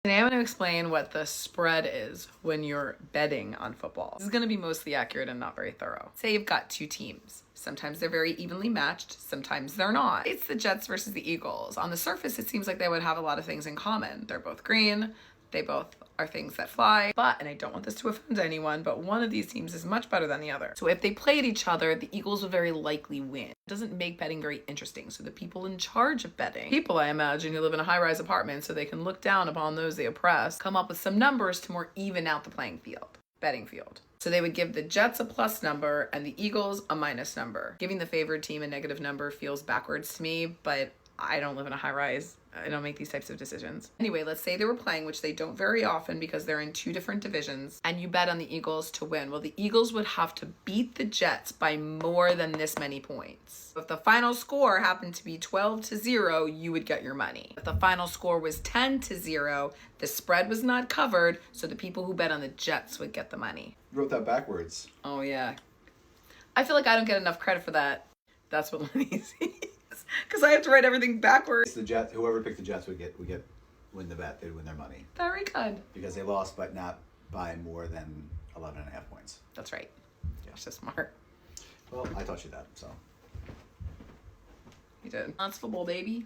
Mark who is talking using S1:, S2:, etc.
S1: Today I'm going to explain what the spread is when you're betting on football. This is going to be mostly accurate and not very thorough. Say you've got two teams. Sometimes they're very evenly matched, sometimes they're not. It's the Jets versus the Eagles. On the surface, it seems like they would have a lot of things in common. They're both green, they both are things that fly, and I don't want this to offend anyone, but one of these teams is much better than the other. So if they played each other, the Eagles would very likely win. It doesn't make betting very interesting. So the people in charge of betting, people I imagine who live in a high-rise apartment so they can look down upon those they oppress, come up with some numbers to more even out the playing field, betting field. So they would give the Jets a plus number and the Eagles a minus number. Giving the favored team a negative number feels backwards to me, but I don't live in a high rise. I don't make these types of decisions. Anyway, let's say they were playing, which they don't very often because they're in two different divisions, and you bet on the Eagles to win. Well, the Eagles would have to beat the Jets by more than this many points. If the final score happened to be 12-0, you would get your money. If the final score was 10-0, the spread was not covered, so the people who bet on the Jets would get the money.
S2: You wrote that backwards.
S1: Oh, yeah. I feel like I don't get enough credit for that. That's what Lenny sees. Because I have to write everything backwards.
S2: The Jets, whoever picked the Jets would win the bet. They'd win their money.
S1: Very good.
S2: Because they lost, but not by more than 11.5 points.
S1: That's right. You're so smart.
S2: Well, I taught you that, so.
S1: You did. That's football, baby.